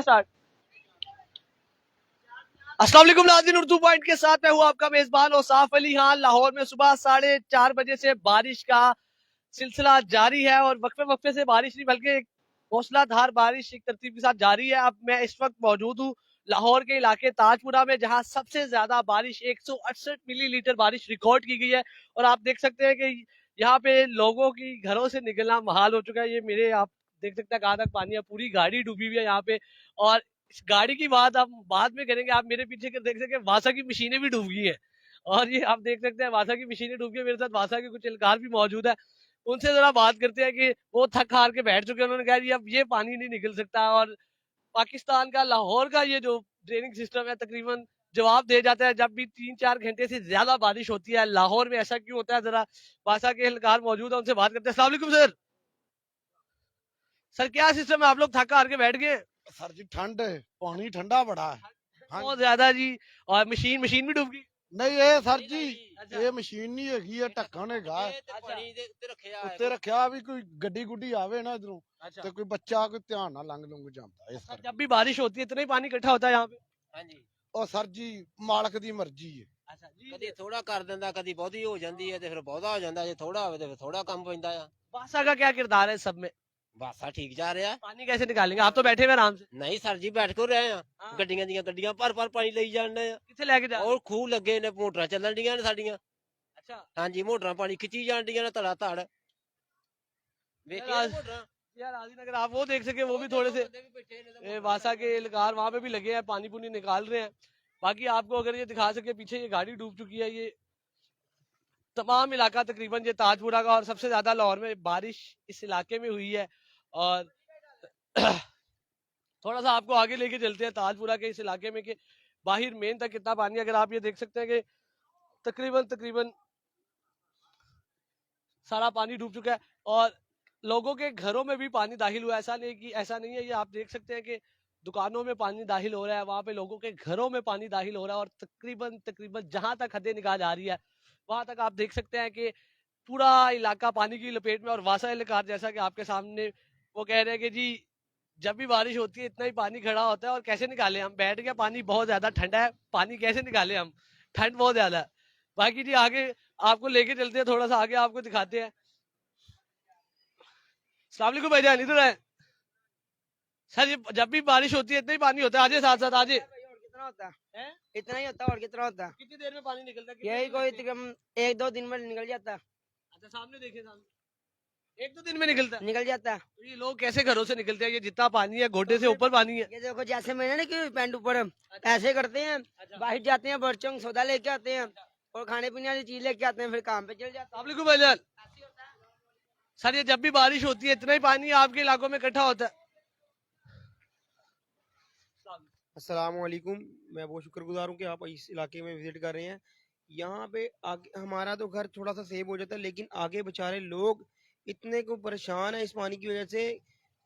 Start. अस्सलाम वालेकुम नाज़रीन, उर्दू पॉइंट के साथ मैं हूँ आपका मेजबान औसाफ अली खान। लाहौर में सुबह 4:30 बजे से बारिश का सिलसिला जारी है और वक्फे वक्फे से बारिश नहीं बल्कि मूसलाधार बारिश एक तरतीब के साथ जारी है। अब मैं इस वक्त मौजूद हूँ लाहौर के इलाके ताजपुरा में, जहाँ सबसे ज्यादा बारिश 168 मिलीलीटर बारिश रिकॉर्ड की गई है। और आप देख सकते हैं कि यहाँ पे लोगों की घरों से निकलना महाल हो चुका है। ये मेरे आप देख सकते हैं कहाँ तक पानी है, पूरी गाड़ी डूबी हुई है यहाँ पे। और इस गाड़ी की बात हम बाद में करेंगे। आप मेरे पीछे देख सकते हैं वासा की मशीनें भी डूब गई है। और ये आप देख सकते हैं वासा की मशीनें डूब गई है। मेरे साथ वासा के कुछ एहलकार भी मौजूद है, उनसे जरा बात करते हैं कि वो थक हार के बैठ चुके हैं। उन्होंने कहा जी अब ये पानी नहीं निकल सकता। और पाकिस्तान का लाहौर का ये जो ड्रेनिंग सिस्टम है तकरीबन जवाब दे जाता है जब भी 3-4 घंटे से ज्यादा बारिश होती है। लाहौर में ऐसा क्यों होता है, जरा वासा के एहलकार मौजूद है, उनसे बात करते हैं। अस्सलाम वालेकुम सर। सर क्या सिस्टम है, आप लोग थक हार के बैठ गए? सर जी ठंड है, पानी ठंडा बड़ा है। हाँ बहुत ज्यादा जी। और मशीन मशीन भी डूब गई? नहीं ये सर जी अच्छा। ये मशीन नहीं हैगी, ये ढक्कन हैगा। उत्ते रखिया भी कोई गड्डी गुड्डी आवे ना इधरों अच्छा। तो कोई बच्चा कोई ध्यान ना लंघ लुंघ जाता है इस सर करके। जब भी बारिश होती है इतना ही पानी इकट्ठा होता है यहाँ पे? हाँ जी। और सर जी मालक दी मर्जी है। अच्छा जी। ਕਦੀ ਥੋੜਾ ਕਰ ਦਿੰਦਾ ਕਦੀ ਬਹੁਤੀ ਹੋ ਜਾਂਦੀ ਹੈ ਤੇ ਫਿਰ ਬਹੁਤਾ ਹੋ ਜਾਂਦਾ, ਜੇ ਥੋੜਾ ਹੋਵੇ ਤੇ ਫਿਰ ਥੋੜਾ ਕੰਮ ਪੈਂਦਾ ਆ। बासा का क्या किरदार है सब में? ਬਾਸਾ ਠੀਕ ਜਾ ਰਿਹਾ। पानी कैसे निकालेंगे, आप तो बैठे हुए आराम से। ਨਹੀਂ ਸਰ ਜੀ ਬੈਠ ਕੇ ਰਹੇ ਆ, हाँ। ਗੱਡੀਆਂ ਦੀਆਂ ਗੱਡੀਆਂ ਭਰ ਪਾਣੀ ਲਈ ਜਾਂਦੇ ਆ। कितने लेके जा? ਔਰ ਖੂਹ ਲੱਗੇ ਨੇ, ਮੋਟਰਾਂ ਚੱਲਣ ਡੀਆਂ ਨੇ ਸਾਡੀਆਂ। अच्छा। ਹਾਂਜੀ ਮੋਟਰਾਂ ਪਾਣੀ ਖਿੱਚੀ ਜਾਣ ਡੀਆਂ ਨੇ ਧੜਾ ਧੜ। ਵੇਖਿਆ यार ਮੋਟਰਾਂ? यार आदिन अगर आप वो देख सके वो भी थोड़े से वासा के एहलकार वहां पे भी लगे हैं, पानी पुनी निकाल रहे हैं। बाकी आपको अगर ये दिखा सके पीछे ये गाड़ी डूब चुकी है। ये तमाम इलाका तकरीबन ये ताजपुरा का, और सबसे ज्यादा लाहौर में बारिश इस इलाके में हुई है। और थोड़ा सा आपको आगे लेके चलते हैं ताजपुरा के इस इलाके में कि बाहर मेन तक कितना पानी है। अगर आप ये देख सकते हैं कि तकरीबन तकरीबन सारा पानी डूब चुका है और लोगों के घरों में भी पानी दाखिल हुआ है। ऐसा नहीं है, ये आप देख सकते हैं कि दुकानों में पानी दाखिल हो रहा है, वहां पे लोगों के घरों में पानी दाखिल हो रहा है। और तकरीबन तकरीबन जहां तक हदें निगाह जा रही है वहां तक आप देख सकते हैं कि पूरा इलाका पानी की लपेट में। और वासा इलाकार जैसा कि आपके सामने वो कह रहे हैं कि जी जब भी बारिश होती है इतना ही पानी खड़ा होता है और कैसे निकाले हम, बैठ गया पानी बहुत ज्यादा ठंडा है, पानी कैसे निकाले हम, ठंड बहुत ज्यादा है। बाकी जी आगे आपको लेके चलते हैं, थोड़ा सा आगे आपको दिखाते हैं। अस्सलाम वालेकुम भाईजान, इधर है सर। ये जब भी बारिश होती है इतना ही पानी होता है, आजे साथ साथ आजे। कितना होता है? है? इतना ही होता है और कितना होता है? कितनी देर में पानी निकलता है? यही कोई तकरीबन 1-2 दिन में निकल जाता है। अच्छा सामने देखे, सामने 1-2 दिन में निकलता है। निकल जाता है। तो ये लोग कैसे घरों से निकलते हैं? ये जितना पानी है घोटे से ऊपर पानी है। ये देखो जैसे मैंने ना कि पैंट ऊपर ऐसे करते हैं, बाहर जाते हैं, बर्चों सौदा लेके आते हैं और खाने पीने वाली चीज लेके आते हैं, फिर काम पे चल जाते अस्सलाम वालेकुम भाईजान। सर ये जब भी बारिश होती है इतना ही पानी आपके इलाकों में इकट्ठा होता है? अस्सलाम वालेकुम, मैं बहुत शुक्रगुजार हूँ कि आप इस इलाके में विजिट कर रहे हैं। यहाँ पे आगे हमारा तो घर थोड़ा सा सेव हो जाता है, लेकिन आगे बेचारे लोग इतने को परेशान है इस पानी की वजह से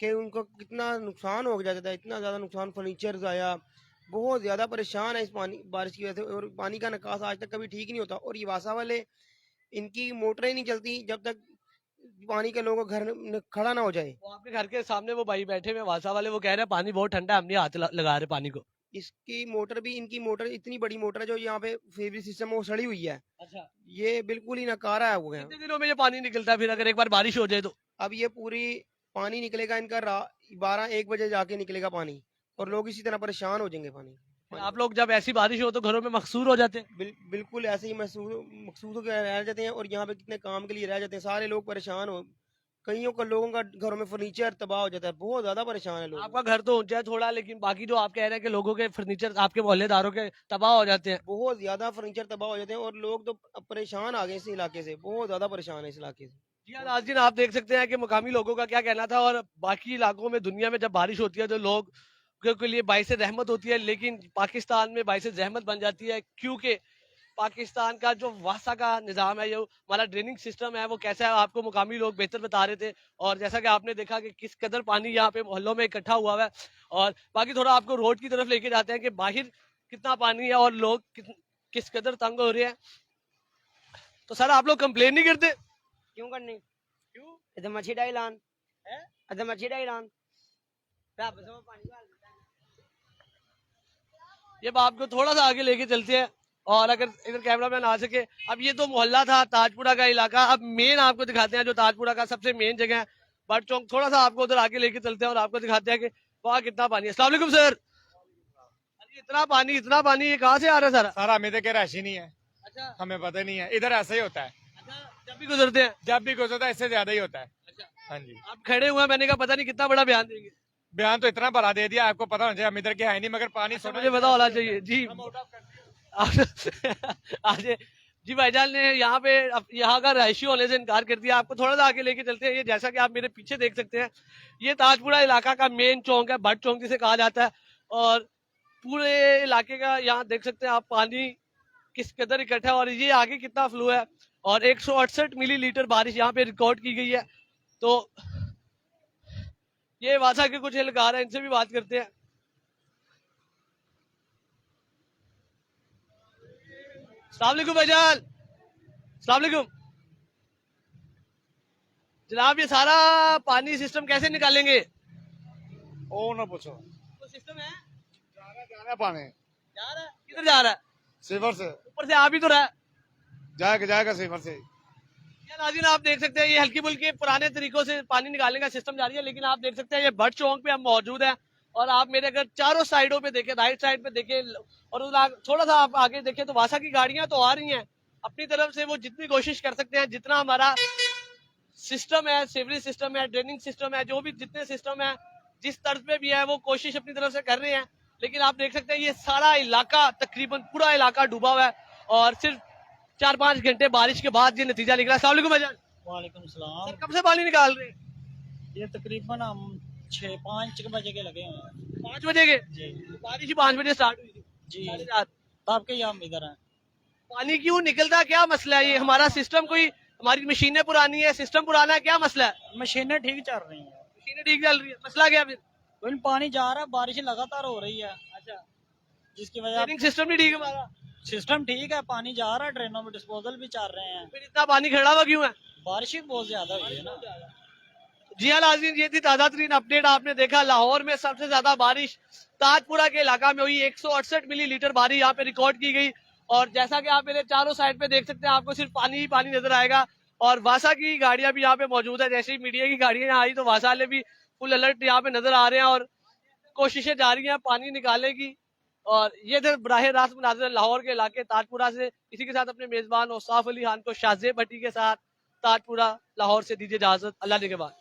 कि उनको कितना नुकसान हो जाता है, इतना ज़्यादा नुकसान, फर्नीचर ज़ाया, बहुत ज़्यादा परेशान है इस पानी बारिश की वजह से। और पानी का निकास आज तक कभी ठीक नहीं होता। और ये वासा वाले, इनकी मोटरें नहीं चलती जब तक पानी के लोगों का घर खड़ा ना हो जाए। वो आपके घर के सामने वो भाई बैठे हुए वासा वाले, वो कह रहे हैं पानी बहुत ठंडा है, हम नहीं हाथ लगा रहे पानी को। इसकी मोटर भी, इनकी मोटर इतनी बड़ी मोटर है जो यहाँ पे फेवरी सिस्टम वो सड़ी हुई है। अच्छा। ये बिल्कुल ही नकारा है वो है। कितने दिनों में ये पानी निकलता है फिर अगर एक बार बारिश हो जाए तो? अब ये पूरी पानी निकलेगा इनका 12-1 बजे जाके निकलेगा पानी, और लोग इसी तरह परेशान हो जाएंगे पानी। फिर आप लोग जब ऐसी बारिश हो तो घरों में मकसूर हो जाते हैं? बिल्कुल ऐसे ही मकसूद होकर रह जाते हैं, और यहाँ पे कितने काम के लिए रह जाते हैं, सारे लोग परेशान हो। कईयों का लोगों का घरों में फर्नीचर तबाह हो जाता है, बहुत ज्यादा परेशान है लोग। आपका घर तो ऊंचा है थोड़ा, लेकिन बाकी जो आप कह रहे हैं कि लोगों के फर्नीचर आपके मोहल्लेदारों के तबाह हो जाते हैं। बहुत ज्यादा फर्नीचर तबाह हो जाते हैं, और लोग तो परेशान आ गए इस इलाके से, बहुत ज्यादा परेशान है इस इलाके से। जी हाँ नाज़रीन, आप देख सकते हैं कि मुकामी लोगों का क्या कहना था। और बाकी इलाकों में दुनिया में जब बारिश होती है तो लोग के लिए बाइस रहमत होती है, लेकिन पाकिस्तान में बाइस जहमत बन जाती है, क्योंकि पाकिस्तान का जो वासा का निज़ाम है, जो हमारा ड्रेनिंग सिस्टम है वो कैसा है, आपको मुकामी लोग बेहतर बता रहे थे। और जैसा कि आपने देखा कि किस कदर पानी यहाँ पे मोहल्लों में इकट्ठा हुआ है। और बाकी थोड़ा आपको रोड की तरफ लेके जाते हैं कि बाहर कितना पानी है और लोग किस कदर तंग हो रहे हैं। तो सर आप लोग कंप्लेन नहीं करते? क्यों करनी? क्यों? इधर मच्छी डाइलान है, इधर मच्छी डाइलान पानी ये अब आपको थोड़ा सा आगे लेके चलते हैं, और अगर इधर कैमरा मैन आ सके। अब ये तो मोहल्ला था ताजपुरा का इलाका, अब मेन आपको दिखाते हैं जो ताजपुरा का सबसे मेन जगह है बट चौक। थोड़ा सा आपको उधर आगे लेके चलते हैं और आपको दिखाते हैं कि वहाँ कितना पानी है। अस्सलाम वालेकुम सर। अरे इतना पानी ये कहाँ से आ रहा है सारा? सारा हमें के राशि नहीं है, अच्छा हमें पता नहीं है। इधर ऐसा ही होता है, जब भी गुजरते हैं। जब भी गुजरता है इससे ज्यादा ही होता है। हाँ जी, आप खड़े हुए हैं, मैंने कहा पता नहीं कितना बड़ा बयान देंगे। बयान तो इतना बड़ा दे दिया, आपको पता होना चाहिए। हम इधर के है नहीं, मगर पानी अच्छा, मुझे पता होना चाहिए जी। आज जी भाईजान ने यहाँ पे यहाँ का रहायशी होने से इनकार कर दिया। आपको थोड़ा सा आगे लेके चलते हैं। ये जैसा कि आप मेरे पीछे देख सकते हैं, ये ताजपुरा इलाका का मेन चौक है, भट्ट चौक जिसे कहा जाता है। और पूरे इलाके का यहाँ देख सकते हैं आप पानी किस कदर इकट्ठा है, और ये आगे कितना फ्लो है। और 168 मिलीलीटर बारिश यहाँ पे रिकॉर्ड की गई है। तो ये वासा के कुछ एहलकार है, इनसे भी बात करते हैं। अस्सलाम वालेकुम भाईजान। अस्सलाम वालेकुम जनाब, ये सारा पानी सिस्टम कैसे निकालेंगे? ओ ना पूछो, तो सिस्टम है, जा रहा पानी जा रहा है, किधर जा रहा है? सिवर से ऊपर से आ भी तो रहा है। जाएगा सिवर से। यार नाज़रीन, आप देख सकते हैं ये हल्की बुल्की पुराने तरीकों से पानी निकालने का सिस्टम जारी है, लेकिन आप देख सकते हैं ये भट्ट चौक पे हम मौजूद हैं। और आप मेरे अगर चारों साइडों पे देखें, राइट साइड पे देखें और थोड़ा सा आप आगे देखें, तो वासा की गाड़ियां तो आ रही हैं अपनी तरफ से। वो जितनी कोशिश कर सकते हैं, जितना हमारा सिस्टम है, सीवरेज सिस्टम है, ड्रेनिंग सिस्टम है, जो भी जितने सिस्टम है जिस तर्ज पे भी है, वो कोशिश अपनी तरफ से कर रहे हैं। लेकिन आप देख सकते हैं ये सारा इलाका, तकरीबन पूरा इलाका डूबा हुआ है। और सिर्फ 4-5 घंटे बारिश के बाद ये नतीजा निकला। अस्सलाम वालेकुम भाईजान। वालेकुम सलाम। सर, कब से पानी निकाल रहे हैं? ये तकरीबन हम 6-5 बजे के लगे हुए हैं 5 बजे के? जी बारिश ही 5 बजे स्टार्ट हुई थी जी। सारी रात। तब के हम इधर हैं। पानी क्यों निकलता, क्या मसला है? ये हमारा सिस्टम कोई, हमारी मशीनें पुरानी है, सिस्टम पुराना है, क्या मसला है? मशीनें ठीक चल रही हैं, मशीनें ठीक चल रही है, मसला क्या फिर? लेकिन पानी जा रहा है, बारिश लगातार हो रही है। अच्छा, जिसकी वजह ड्रेनिंग सिस्टम नहीं ठीक है हमारा? सिस्टम ठीक है, पानी जा रहा है, ड्रेनों में डिस्पोजल भी चल रहे हैं। फिर इतना पानी खड़ा हुआ क्यों है? बारिश ही बहुत ज्यादा हुई है ना। जी हाँ नाज़रीन, ये थी ताज़ा तरीन अपडेट। आपने देखा लाहौर में सबसे ज्यादा बारिश ताजपुरा के इलाका में हुई। 168 मिलीलीटर बारिश यहाँ पे रिकॉर्ड की गई। और जैसा कि आप मेरे चारों साइड पे देख सकते हैं, आपको सिर्फ पानी ही पानी नजर आएगा। और वासा की गाड़ियां भी यहाँ पे मौजूद है। जैसे ही मीडिया की गाड़ियां यहाँ आई तो वासा वाले भी फुल अलर्ट यहाँ पे नजर आ रहे हैं और कोशिशें जारी हैं पानी निकालने की। और ये थे बराह रास्त मुनाज़िर लाहौर के इलाके ताजपुरा से। इसी के साथ अपने मेजबान औसाफ अली खान को शाहजेब भट्टी के साथ ताजपुरा लाहौर से दीजिए इजाजत। अल्लाह ने के बाद।